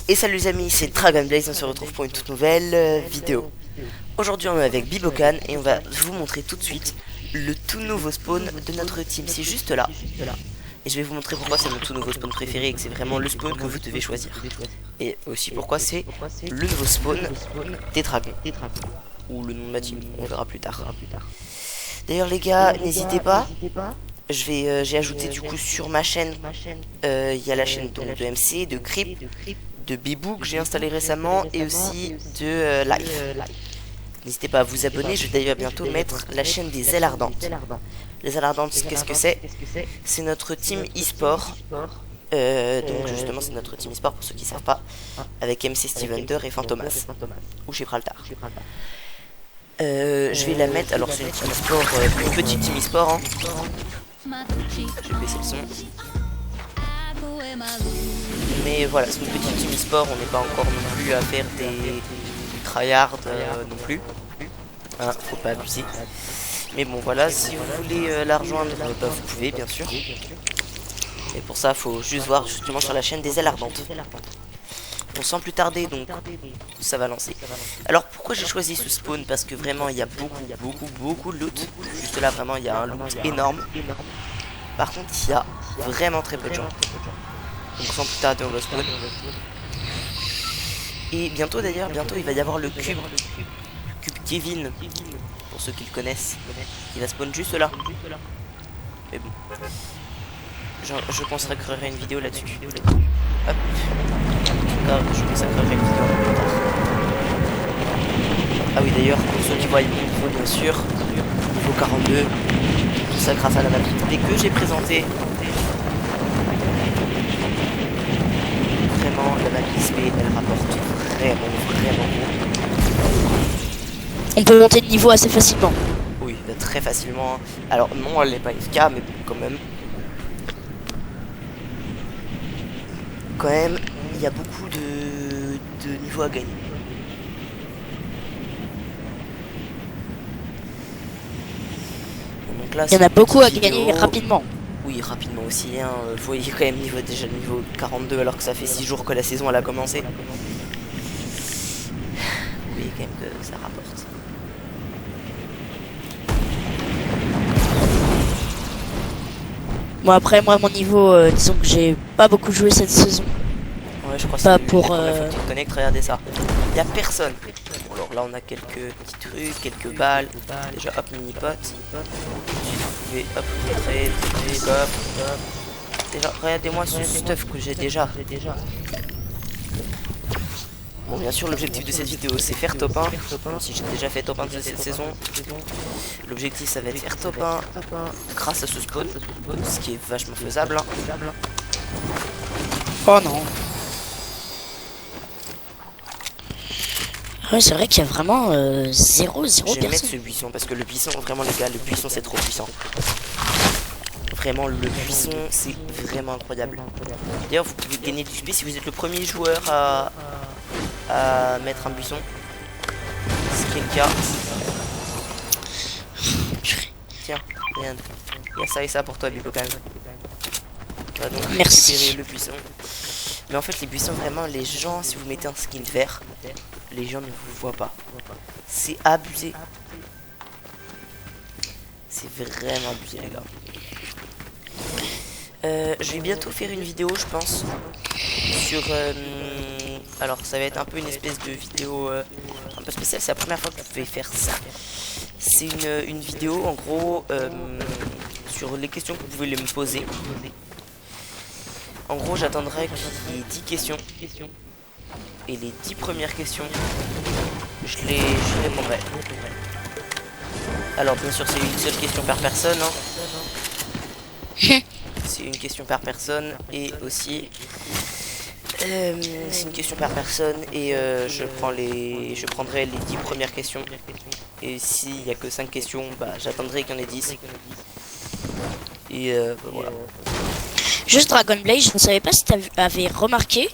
Et salut les amis, c'est Dragon Blaze, on se retrouve pour une toute nouvelle vidéo. Aujourd'hui on est avec Bibokan et on va vous montrer tout de suite le tout nouveau spawn de notre team. C'est juste là. Et je vais vous montrer pourquoi c'est mon tout nouveau spawn préféré et que c'est vraiment le spawn que vous devez choisir. Et aussi pourquoi c'est le nouveau spawn des dragons. Ou le nom de ma team, on verra plus tard. D'ailleurs les gars, n'hésitez pas. J'ai ajouté du coup sur ma chaîne, il y a la chaîne donc, de MC, de Creep, de Bibou que j'ai installé récemment et aussi de Life. N'hésitez pas à vous abonner, je vais d'ailleurs bientôt mettre la chaîne des ailes ardentes. Les ailes ardentes, qu'est-ce que c'est? C'est notre team e-sport. Donc justement c'est notre team e-sport pour ceux qui ne savent pas, avec MC Steve Under et Fantomas, ou Gibraltar. Je vais la mettre, alors c'est une team e-sport, une petite team e-sport hein. Je vais baisser le son. Mais voilà, c'est une petite team e-sport, on n'est pas encore non plus à faire des tryhards non plus. Hein, faut pas abuser. Mais bon voilà, si vous voulez la rejoindre, bah, vous pouvez bien sûr. Et pour ça, faut juste voir justement sur la chaîne des ailes ardentes. Bon, sans plus tarder, donc ça va lancer. Alors pourquoi j'ai choisi ce spawn? Parce que vraiment il y a beaucoup de loot. Juste là vraiment il y a un loot énorme. Par contre il y a vraiment très peu de gens. Donc sans plus tarder on va spawn. Et bientôt d'ailleurs, bientôt il va y avoir le cube Kevin, pour ceux qui le connaissent, qui va spawn juste là. Mais bon, je consacrerai une vidéo là-dessus. Hop. Je consacrerai une vidéo plus tard. Ah oui d'ailleurs, pour ceux qui voient mon niveau bien sûr, niveau 42, tout ça grâce à la map que j'ai présentée. Vraiment, la map XP, elle rapporte vraiment gros. On peut monter de niveau assez facilement. Oui, très facilement. Alors non, elle n'est pas FK, mais quand même. Quand même, il y a beaucoup de niveaux à gagner. Donc là, il y en a beaucoup à gagner rapidement. Oui, rapidement aussi. Hein. Vous voyez quand même déjà le niveau 42 alors que ça fait 6 jours que la saison elle a commencé. Vous voyez quand même que ça rapporte. Bon après moi mon niveau, disons que j'ai pas beaucoup joué cette saison. Ouais, je crois que pas c'est pour tu te connectes, regardez ça. Il y a personne. Bon, alors là on a quelques petits trucs, quelques balles. Déjà hop mini pot. Ensuite vous pouvez hop rentrer, hop. Déjà regardez-moi ce stuff que j'ai déjà. Bon bien sûr l'objectif de cette vidéo c'est faire top 1. Même si j'ai déjà fait top 1 de cette saison. L'objectif ça va être faire top 1 grâce à ce spawn. Ce qui est vachement faisable hein. Oh non. Oui c'est vrai qu'il y a vraiment 0 Je vais personne. mettre ce buisson parce que le buisson vraiment les gars, le buisson c'est trop puissant. Vraiment le buisson c'est vraiment incroyable. D'ailleurs vous pouvez gagner du XP si vous êtes le premier joueur à mettre un buisson. Ce qui est le cas. Tiens, regarde. Il y a ça et ça pour toi Bibokan. Tu vas donc récupérer le buisson. Mais en fait les buissons vraiment les gens, si vous mettez un skin vert, les gens ne vous voient pas. C'est abusé. C'est vraiment abusé les gars. Je vais bientôt faire une vidéo je pense sur alors ça va être un peu une espèce de vidéo un peu spéciale. C'est la première fois que je vais faire ça. C'est une vidéo en gros sur les questions que vous pouvez me poser. En gros j'attendrai qu'il y ait 10 questions et les 10 premières questions je répondrai. Alors bien sûr c'est une seule question par personne hein. C'est une question par personne et aussi c'est une question par personne et je prendrai les 10 premières questions et s'il n'y a que 5 questions bah j'attendrai qu'il y en ait 10 et voilà. Juste Dragon Blaze, je ne savais pas si tu avais remarqué,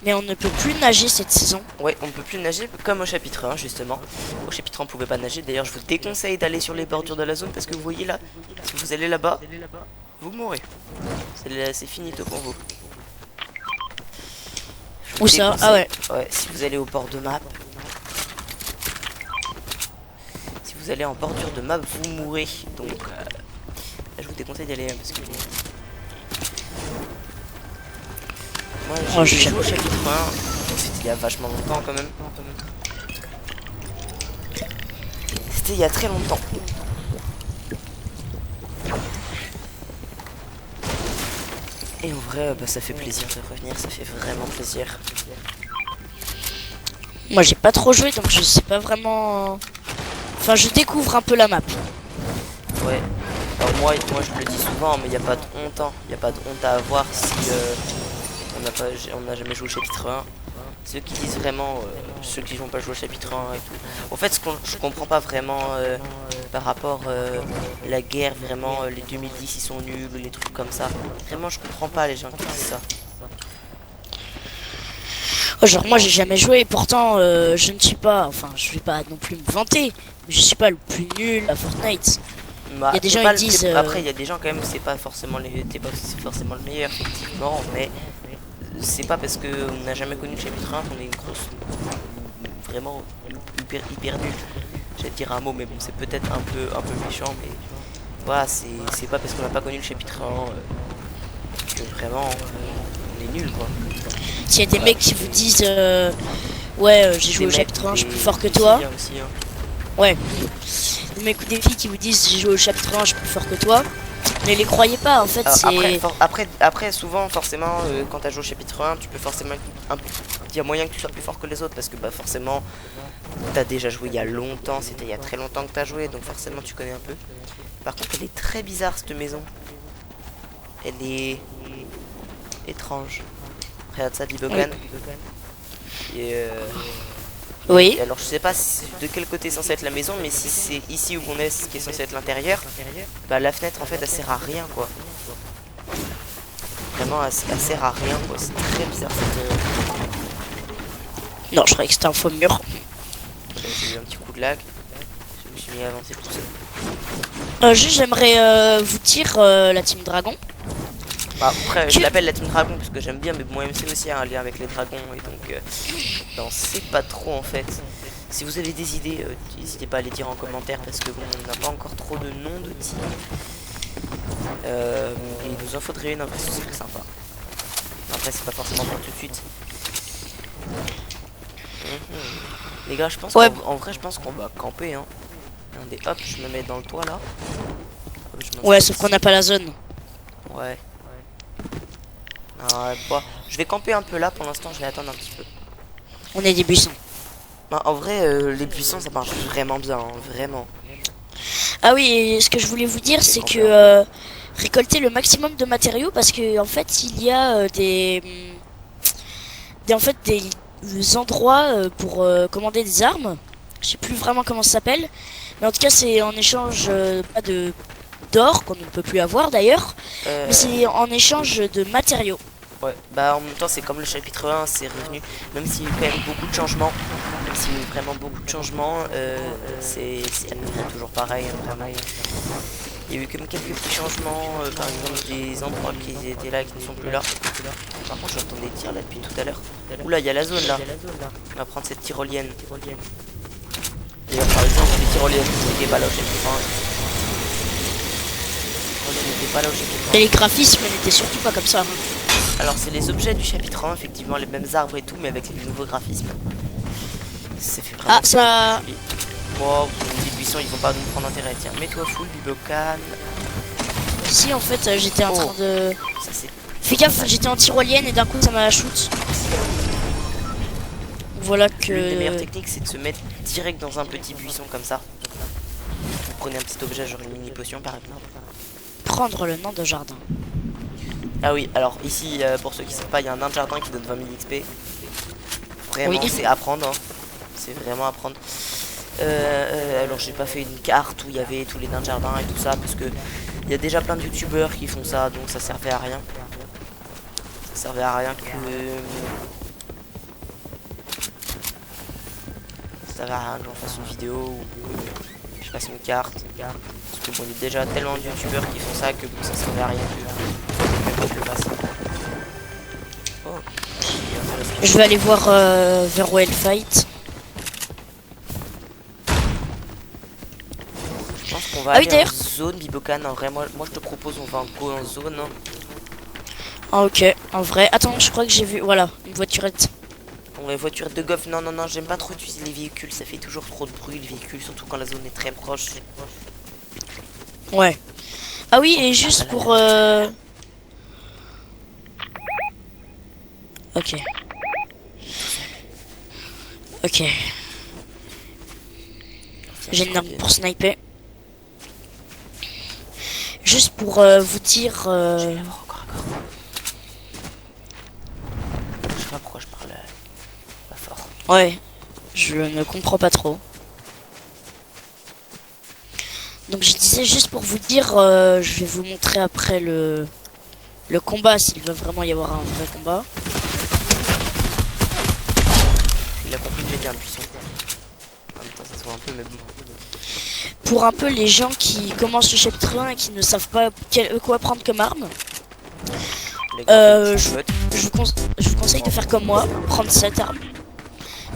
mais on ne peut plus nager cette saison. Ouais, on ne peut plus nager comme au chapitre 1 justement. Au chapitre 1 on pouvait pas nager. D'ailleurs je vous déconseille d'aller sur les bordures de la zone parce que vous voyez là, si vous allez là-bas, vous mourrez. C'est finito pour vous. Je Où ça? Ah ouais. Ouais, si vous allez au bord de map. Si vous allez en bordure de map, vous mourrez. Donc, je vous déconseille d'y aller parce que. Moi, j'ai joué au chapitre 1. C'était il y a vachement longtemps quand même. C'était il y a très longtemps. Et en vrai, bah, ça fait plaisir de revenir, ça fait vraiment plaisir. Moi j'ai pas trop joué donc je sais pas vraiment. Enfin je découvre un peu la map. Ouais. Alors moi je le dis souvent, mais il n'y a pas de honte. Il n'y a pas de honte à avoir si on n'a jamais joué au chapitre 1. Ceux qui disent vraiment, ceux qui n'ont pas joué au chapitre 1 et tout. En fait, ce que je comprends pas vraiment par rapport la guerre, vraiment, les 2010 ils sont nuls, les trucs comme ça. Vraiment, je comprends pas les gens qui disent ça. Oh, genre moi j'ai jamais joué et pourtant je ne suis pas, enfin je vais pas non plus me vanter, mais je suis pas le plus nul à Fortnite. Bah, Il y a des gens qui disent. Après, il y a des gens quand même, c'est pas forcément t'es pas forcément le meilleur, effectivement, mais c'est pas parce que on n'a jamais connu le chapitre 1 qu'on est une grosse, vraiment hyper nul. J'allais dire un mot, mais bon, c'est peut-être un peu méchant, mais voilà, c'est pas parce qu'on n'a pas connu le chapitre 1 que vraiment on est nul, quoi. S'il y a des mecs qui vous disent ouais j'ai joué au chapitre 1, je suis plus fort que toi. Aussi, hein. Ouais. Des mecs ou des filles qui vous disent j'ai joué au chapitre 1, je suis plus fort que toi. Ne les croyez pas, en fait c'est. Après, souvent, forcément, quand tu as joué au chapitre 1, tu peux forcément. Il y a moyen que tu sois plus fort que les autres parce que bah, forcément, tu as déjà joué il y a longtemps, c'était il y a très longtemps que tu as joué, donc forcément, tu connais un peu. Par contre, elle est très bizarre cette maison. Elle est étrange. Regarde ça, Bibogan. Et Oui. et alors, je sais pas de quel côté est censé être la maison, mais si c'est ici où on est, ce qui est censé être l'intérieur, bah la fenêtre en fait elle sert à rien quoi. Vraiment, elle sert à rien quoi. C'est très bizarre cette. Non, je croyais que c'était un faux mur. J'ai eu un petit coup de lag. Je me suis mis à avancer tout seul. Juste j'aimerais vous dire la team dragon. Bah, après, je l'appelle la team dragon parce que j'aime bien, mais bon, MC aussi a un lien avec les dragons et donc non, c'est pas trop en fait. Si vous avez des idées, n'hésitez pas à les dire en commentaire parce que bon, on n'a pas encore trop de noms de team. Et il nous en faudrait une, après ce serait sympa. Après, c'est pas forcément pour tout de suite. Les gars, je pense qu'en vrai, je pense qu'on va camper. Hein. Regardez, hop, je me mets dans le toit là. Hop, ouais, sauf qu'on n'a pas la zone. Ouais. Bon, je vais camper un peu là pour l'instant, je vais attendre un petit peu. On est des buissons. Non, en vrai, les buissons ça marche vraiment bien, hein, vraiment. Ah oui, et ce que je voulais vous dire, c'est que récolter le maximum de matériaux parce que en fait, il y a des endroits pour commander des armes. Je sais plus vraiment comment ça s'appelle, mais en tout cas, c'est en échange pas de d'or qu'on ne peut plus avoir d'ailleurs, mais c'est en échange de matériaux. Ouais, bah en même temps c'est comme le chapitre 1, c'est revenu, même s'il y a eu quand même beaucoup de changements, même s'il y a eu vraiment beaucoup de changements, c'est à peu près toujours pareil, hein, vraiment. Il y a eu quand même quelques petits changements, par exemple des endroits qui étaient là qui ne sont plus là. Par contre j'entends des tirs là depuis tout à l'heure. Oula, il y a la zone là. On va prendre cette tyrolienne. D'ailleurs par exemple les tyroliennes n'étaient pas là au chapitre 1. Pas là au Et les graphismes n'étaient surtout pas comme ça. Alors c'est les objets du chapitre 1, effectivement les mêmes arbres et tout, mais avec les nouveaux graphismes. C'est fait vraiment. Ah ça. Wow, les buissons ils vont pas nous prendre intérêt. Tiens, mets-toi full, Bibocan. Si en fait j'étais en train de. Ça c'est. Fais gaffe, j'étais en tyrolienne et d'un coup ça m'a shoot. Voilà que. L'une des meilleures techniques c'est de se mettre direct dans un petit buisson comme ça. Vous prenez un petit objet, genre une mini potion par exemple. Prendre le nom de jardin. Ah oui, alors ici, pour ceux qui ne savent pas, il y a un nain de jardin qui donne 20 000 XP. Vraiment, oui. c'est à prendre. Hein. C'est vraiment à prendre. Alors, j'ai pas fait une carte où il y avait tous les nains de jardin et tout ça, parce que il y a déjà plein de youtubeurs qui font ça, donc ça servait à rien. Ça servait à rien que. Ça servait à rien que j'en fasse une vidéo ou je fasse une carte. Parce que bon, il y a déjà tellement de youtubeurs qui font ça que bon, ça servait à rien que je le fasse. Oh, Je vais aller voir vers où est le fight. Je pense qu'on va Ah oui, aller en d'ailleurs. zone Bibocan. En vrai, moi je te propose, on va en go en zone. Hein. Ah ok, en vrai. Attends, je crois que j'ai vu, voilà, une voiturette. On va voiture de golf. Non, non, non, j'aime pas trop utiliser les véhicules. Ça fait toujours trop de bruit, les véhicules, surtout quand la zone est très proche. Ouais. Ah oui, et juste pour... Ok. Ok. J'ai une arme pour sniper. Juste pour vous dire... Encore. Je sais pas pourquoi je parle pas fort. Ouais, je ne comprends pas trop. Donc je disais juste pour vous dire, je vais vous montrer après le combat, s'il va vraiment y avoir un vrai combat. Il a compris que j'étais un buisson. En même temps, ça se voit un peu, mais bon. Pour un peu les gens qui commencent le chapitre 1 et qui ne savent pas quoi prendre comme arme, Les gars, je vous conseille de faire comme moi, prendre cette arme.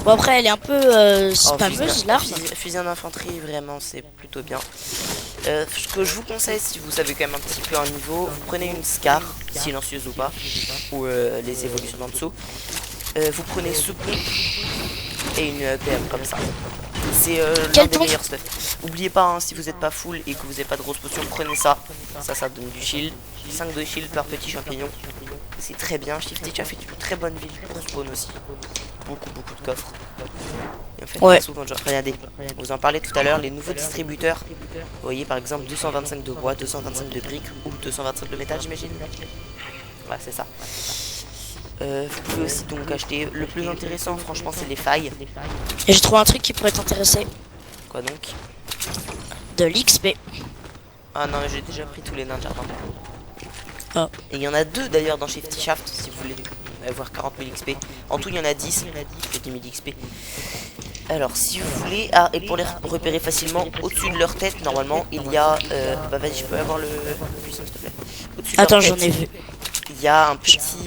Bon après elle est un peu spammeuse l'arme. Fusil d'infanterie, vraiment, c'est plutôt bien. Ce que je vous conseille, si vous avez quand même un petit peu un niveau, vous prenez une Scar, silencieuse ou pas, ou les évolutions en dessous. Vous prenez ce pompe et une PM comme ça. C'est l'un des meilleurs stuff. Oubliez pas, hein, si vous n'êtes pas full et que vous n'avez pas de grosses potions, prenez ça. Ça donne du shield. 5 de shield par petit champignon. C'est très bien. Shifty, tu as fait une très bonne ville pour spawn aussi. Beaucoup de coffres. Et en fait, ouais. souvent, genre, regardez, vous en parlez tout à l'heure, les nouveaux distributeurs. Vous voyez par exemple 225 de bois, 225 de briques ou 225 de métal, j'imagine. Ouais, c'est ça. Vous pouvez aussi donc acheter. Le plus intéressant, franchement, c'est les failles. Et j'ai trouvé un truc qui pourrait t'intéresser. Quoi donc? De l'XP. Ah non, j'ai déjà pris tous les nains de jardin. Ah. Et il y en a deux d'ailleurs dans Shifty Shaft si vous voulez avoir 40 000 XP. En tout, il y en a 10. J'ai 10 000 XP. Alors, si vous voulez. Ah, et pour les repérer facilement, au-dessus de leur tête, normalement, il y a. Bah, vas-y, je peux avoir le puissant, s'il te plaît. Attends, j'en ai vu. Il y a un petit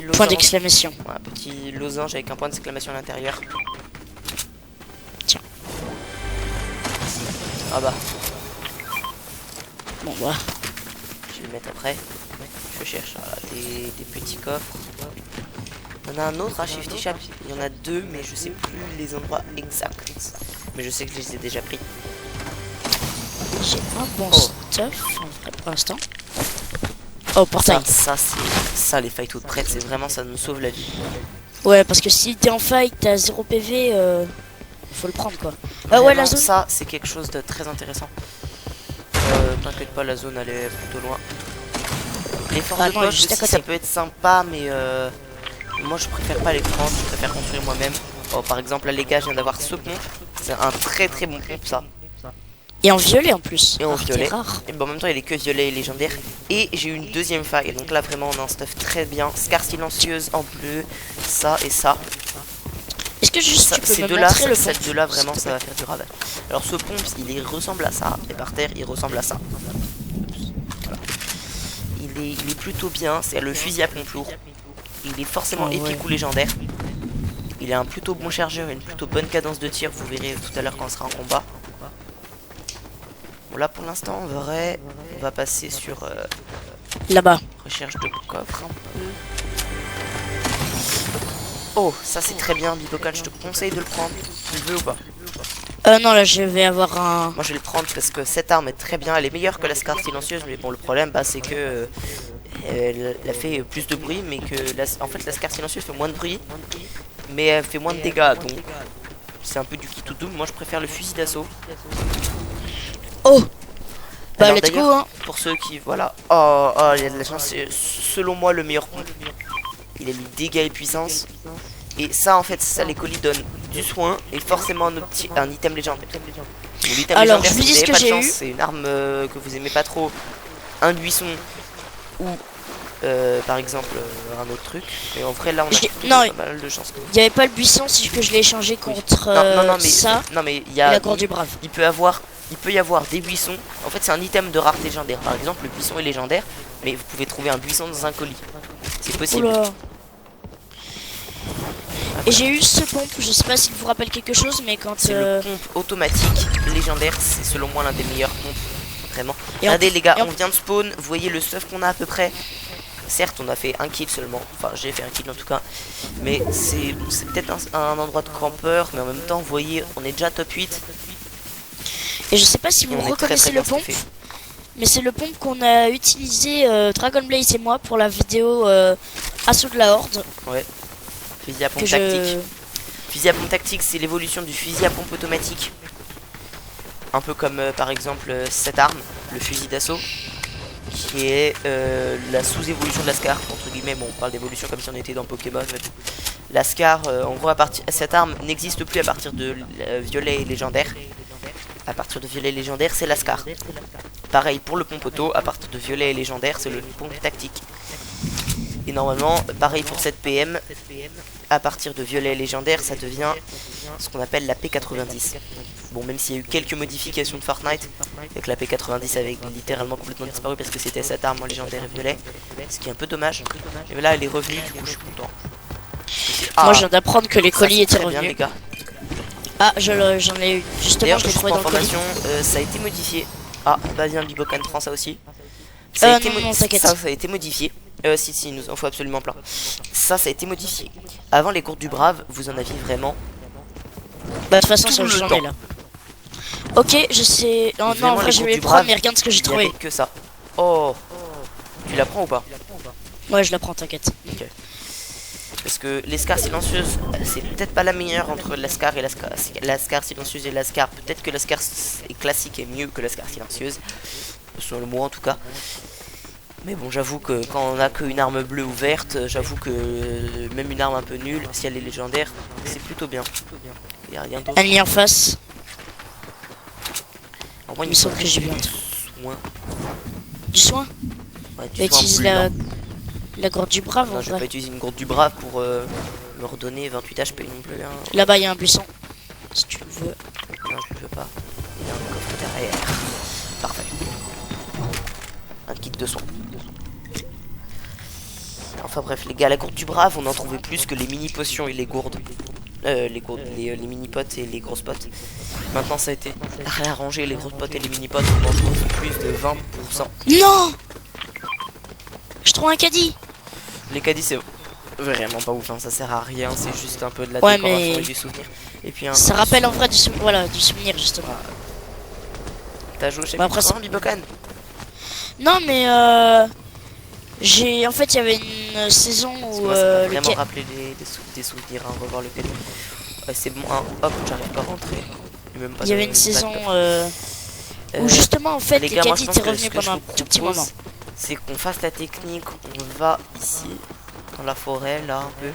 losange. Point d'exclamation. Ouais, un petit losange avec un point d'exclamation à l'intérieur. Tiens. Ah bah. Bon, bah. Je vais le mettre après. Je cherche voilà, des petits coffres. Il y en a un autre à Shifty Shaft. Il y en a deux, mais je sais plus les endroits exacts. Mais je sais que je les ai déjà pris. J'ai un bon stuff en vrai pour l'instant. Oh, portail. Ça, les fights toutes prêtes, c'est vraiment, ça nous sauve la vie. Ouais, parce que si t'es en fight, t'as 0 PV, faut le prendre quoi. Vraiment, ouais, la zone. Ça, c'est quelque chose de très intéressant. T'inquiète pas, la zone elle est plutôt loin. Les forces de cloche aussi, ça peut être sympa, mais moi je préfère pas les prendre, je préfère construire moi-même. Oh, par exemple, là les gars, je viens d'avoir ce pompe. C'est un très bon pompe ça. Et en violet en plus. Et en violet. Rare. Et bon, en même temps, il est que violet et légendaire. Et j'ai eu une deuxième faille. Donc là, vraiment, on a un stuff très bien. Scar silencieuse en bleu. Ça et ça. Est-ce que juste tu peux ces me deux-là, montrer le cette deux-là, vraiment, ça va faire du ravage. Alors, ce pompe, il ressemble à ça. Et par terre, il ressemble à ça. Voilà. Il est plutôt bien. C'est le fusil à pompe lourd. Il est forcément épique ou légendaire. Il a un plutôt bon chargeur et une plutôt bonne cadence de tir. Vous verrez tout à l'heure quand on sera en combat. Bon, là pour l'instant en vrai on va passer sur là-bas. Recherche de coffre un peu. Oh, ça c'est très bien Bibocan, je te conseille de le prendre. Tu le veux ou pas? Non, là je vais avoir un... Moi je vais le prendre parce que cette arme est très bien. Elle est meilleure que la Scar silencieuse. Mais bon, le problème bah, c'est que elle a fait plus de bruit. Mais que en fait la Scar silencieuse fait moins de bruit, mais elle fait moins de dégâts. Donc c'est un peu du kit tout double. Moi je préfère le fusil d'assaut. Oh bah alors, let's go hein. Pour ceux qui... Voilà. Oh, il y a de la chance. C'est selon moi le meilleur pompe. Il a mis dégâts et puissance. Et ça en fait, ça les colis donnent du soin. Et forcément un item légendaire. Alors je vous dis ce que j'ai eu. C'est une arme que vous aimez pas trop. Un buisson. Ou par exemple un autre truc. Et en vrai là on a pas mal de chance. Il n'y avait pas le buisson, c'est que je l'ai échangé contre ça. Non mais il y a... La cour du brave. Il peut y avoir des buissons. En fait, c'est un item de rareté légendaire. Par exemple, le buisson est légendaire, mais vous pouvez trouver un buisson dans un colis. C'est possible. Oula. Et j'ai eu ce pompe, je sais pas s'il vous rappelle quelque chose, mais quand... C'est le pompe automatique légendaire, c'est selon moi l'un des meilleurs pompes, vraiment. Et Regardez les gars, on vient de spawn, vous voyez le stuff qu'on a à peu près. Certes, on a fait un kill seulement, enfin j'ai fait un kill en tout cas, mais c'est peut-être un endroit de campeur, mais en même temps, vous voyez, on est déjà top 8. Et je sais pas si vous reconnaissez le pompe, mais c'est le pompe qu'on a utilisé Dragon Blaze et moi pour la vidéo Assaut de la Horde. Ouais, fusil à pompe tactique. Fusil à pompe tactique, c'est l'évolution du fusil à pompe automatique. Un peu comme par exemple cette arme, le fusil d'assaut, qui est la sous-évolution de la Scar, entre guillemets. Bon, on parle d'évolution comme si on était dans Pokémon. La Scar, en gros, cette arme n'existe plus à partir de violet et légendaire. À partir de violet légendaire, c'est la Scar. Pareil pour le pompe auto, à partir de violet et légendaire, c'est le pompe tactique. Et normalement, pareil pour cette PM, à partir de violet légendaire, ça devient ce qu'on appelle la P90. Bon, même s'il y a eu quelques modifications de Fortnite, avec la P90 avait littéralement complètement disparu parce que c'était cette arme en légendaire et violet, ce qui est un peu dommage. Et là, elle est revenue, du coup, je suis content. Moi, je viens d'apprendre que les colis étaient revenus. Bien, les gars. Ah, j'en ai eu. Justement, je l'ai trouvé dans le colis. Ça a été modifié. Ah, bah viens, Bibocan prend ça aussi. Non, t'inquiète. Ça a été modifié. Si, il nous en faut absolument plein. Ça a été modifié. Avant les courses du Brave, vous en aviez vraiment. Bah, de toute façon, j'en ai là. Ok, je sais. Non, en vrai, je vais les prendre, mais regarde ce que j'ai trouvé. Que ça. Oh, tu la prends ou pas? Ouais, je la prends, t'inquiète. Ok. Parce que les scars silencieuses, c'est peut-être pas la meilleure entre la scar et la scar silencieuse et la scar. Peut-être que la scar classique est mieux que la scar silencieuse, selon moi en tout cas. Mais bon, j'avoue que quand on a qu'une arme bleue ou verte, j'avoue que même une arme un peu nulle, si elle est légendaire, c'est plutôt bien. Il y a rien d'autre. Un lien en face. Alors moi, il me semble que j'ai vu un truc. Du soin. Ouais, tu utilises la gourde du brave. Non, je vais pas utiliser une gourde du brave pour me redonner 28 HP non plus. Hein. Là-bas, il y a un buisson. Si tu le veux. Non, je ne veux pas. Il y a un coffre derrière. Parfait. Un kit de soins. Enfin bref, les gars, la gourde du brave, on en trouvait plus que les mini potions et les gourdes. Les mini potes et les grosses potes. Maintenant, ça a été réarrangé. Les grosses potes et les mini potes, on en trouve plus de 20%. Non! Je trouve un caddie. Les caddies, c'est vraiment pas ouf, hein. Ça sert à rien, c'est juste un peu de la décoration et du souvenir. Et puis ça rappelle en vrai du souvenir justement. T'as joué chez Bibocan? Non, mais en fait, il y avait une saison où moi, ça m'a vraiment rappelé des souvenirs, hein, revoir le caddie. C'est bon, hein. Hop, j'arrive pas à rentrer. Il y avait une saison où justement en fait les caddies étaient revenus pendant un tout petit moment. C'est qu'on fasse la technique, on va ici, dans la forêt, là, un peu.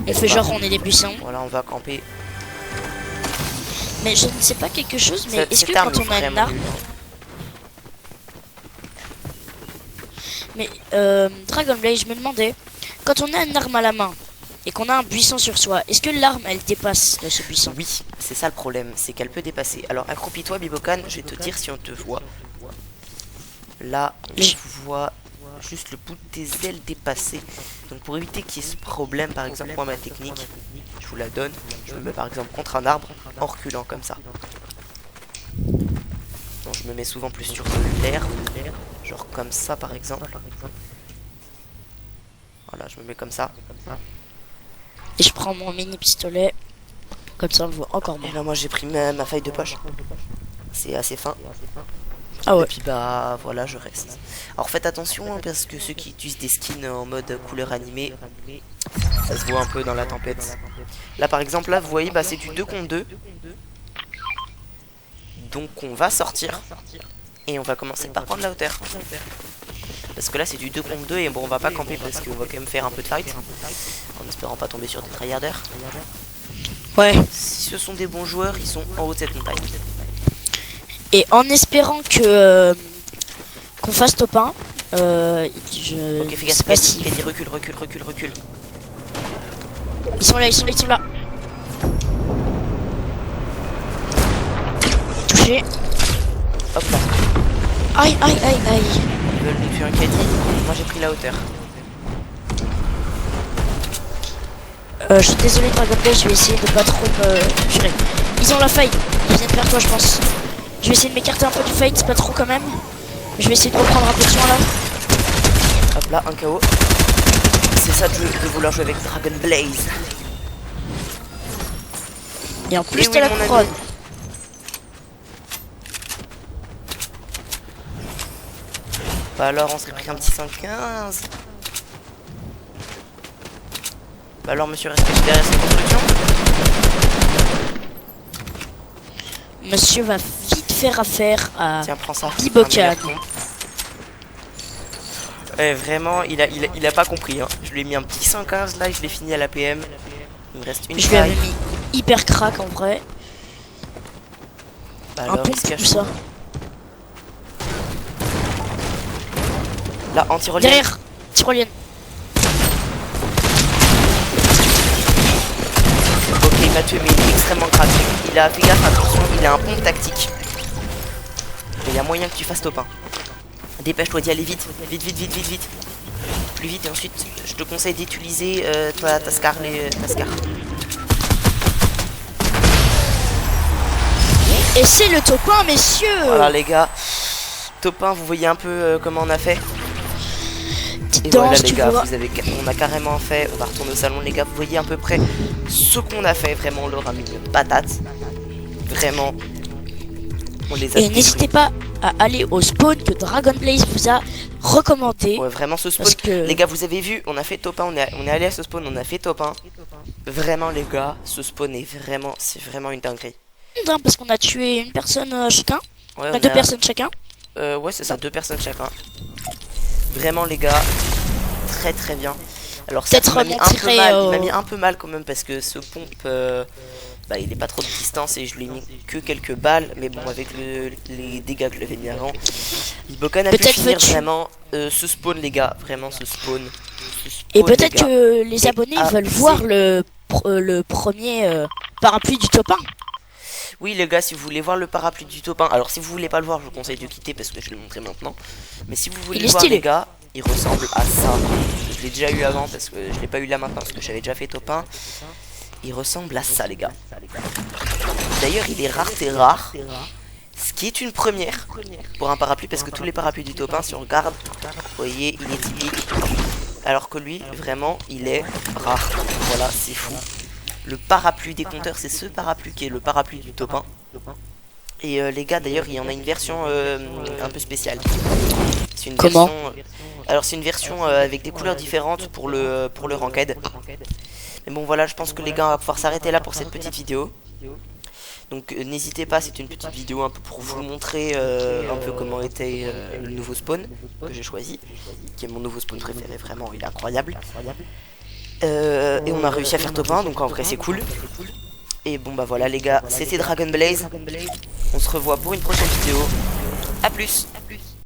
On fait genre on est des buissons. Voilà, on va camper. Mais je ne sais pas quelque chose, mais est-ce que quand on a une arme... Mais Dragon Blaze, je me demandais, quand on a une arme à la main, et qu'on a un buisson sur soi, est-ce que l'arme, elle dépasse ce buisson? Oui, c'est ça le problème, c'est qu'elle peut dépasser. Alors accroupis-toi, Bibocan, je vais te dire si on te voit. Là, on voit juste le bout de tes ailes dépasser. Donc pour éviter qu'il y ait ce problème, par exemple, moi ma technique, je vous la donne. Je me mets par exemple contre un arbre en reculant comme ça. Donc je me mets souvent plus sur l'herbe, genre comme ça par exemple. Voilà, je me mets comme ça. Et je prends mon mini pistolet, comme ça on le voit encore moins. Et là moi j'ai pris ma feuille de poche. C'est assez fin. Ah ouais. Et puis bah voilà, je reste. Alors faites attention hein, parce que ceux qui utilisent des skins en mode couleur animée, ça se voit un peu dans la tempête. Là par exemple, là vous voyez, bah c'est du 2 contre 2. Donc on va sortir et on va commencer par prendre la hauteur. Parce que là c'est du 2 contre 2 et bon on va pas camper parce qu'on va quand même faire un peu de fight. En espérant pas tomber sur des tryharders. Ouais. Si ce sont des bons joueurs, ils sont en haut de cette montagne. Et en espérant que qu'on fasse top 1, ok, fais gaffe, Caddy, recule. Ils sont là. Touché. Hop là. Aïe. Ils veulent nous tuer un caddie, moi j'ai pris la hauteur. Je suis désolé Dragon Ball, je vais essayer de pas trop me... Purée. Ils ont la faille, ils viennent vers toi je pense. Je vais essayer de m'écarter un peu du fight, pas trop quand même. Je vais essayer de reprendre un peu de soin là. Hop là, un KO. C'est ça de vouloir jouer avec Dragon Blaze. Et en plus Et t'as oui, la mon couronne. ami. Bah alors on serait pris un petit 115. Bah alors monsieur reste derrière cette construction. Monsieur va vite faire affaire à Tiens prends ça. Bibokan. Vraiment il a pas compris hein. Je lui ai mis un petit 115 là et je l'ai fini à la PM. Il me reste une Je lui avais faille. mis hyper crack en vrai. Bah Un alors pont il se cache tout ça. là anti-relief. Derrière, tyrolienne. Ok il m'a tué mais il est extrêmement crack. Il a fait gaffe, attention, il a un pont tactique. Et il y a moyen que tu fasses top 1. Dépêche-toi d'y aller vite. Vite, vite, vite, vite, vite. Plus vite et ensuite je te conseille d'utiliser ta Scar. Et c'est le top 1 messieurs. Voilà les gars. Top 1, vous voyez un peu comment on a fait. Petite Et voilà danse, les tu gars, vois. on a carrément fait, on va retourner au salon les gars, vous voyez à peu près ce qu'on a fait, vraiment on leur a mis une patate, vraiment, on les a Et n'hésitez pas à aller au spawn que Dragon Blaze vous a recommandé. ouais, vraiment ce spawn, Parce que... les gars vous avez vu, on a fait top 1, on est allé à ce spawn, on a fait top 1, vraiment les gars, ce spawn est vraiment, c'est vraiment une dinguerie. Parce qu'on a tué une personne chacun, Ouais, enfin, deux personnes chacun. Ouais c'est ça, 2 personnes chacun. Vraiment les gars, très très bien. Alors ça Peut-être m'a mis un peu montrer, mal, il m'a mis un peu mal quand même parce que ce pompe, bah il est pas trop de distance et je lui ai mis que quelques balles, mais bon avec les dégâts que je l'avais mis avant, Bibokan a pu Peut-être finir veux-tu- vraiment ce spawn les gars, vraiment ce spawn. Et peut-être que les Et abonnés abusé. veulent voir le premier parapluie du top 1. Oui les gars, si vous voulez voir le parapluie du top 1, alors si vous voulez pas le voir, je vous conseille de quitter parce que je vais le montrer maintenant. Mais si vous voulez Il le est voir stylé. les gars, il ressemble à ça. Je l'ai déjà eu avant parce que je l'ai pas eu là maintenant parce que j'avais déjà fait top 1. Il ressemble à ça les gars. D'ailleurs il est rare, ce qui est une première pour un parapluie parce que tous les parapluies du top 1 si on regarde, vous voyez il est typique. Alors que lui vraiment il est rare. Voilà c'est fou. Le parapluie des compteurs, c'est ce parapluie qui est le parapluie du top 1. Et les gars, d'ailleurs, il y en a une version un peu spéciale. C'est une Comment version, alors c'est une version avec des couleurs différentes pour le ranked. Mais bon voilà, je pense que les gars, on va pouvoir s'arrêter là pour cette petite vidéo. Donc n'hésitez pas, c'est une petite vidéo un peu pour vous montrer un peu comment était le nouveau spawn que j'ai choisi, qui est mon nouveau spawn préféré, vraiment, il est incroyable. Et on a réussi à faire top 1, donc en vrai c'est cool. Et bon bah voilà les gars, c'était Dragon Blaze. On se revoit pour une prochaine vidéo. A plus.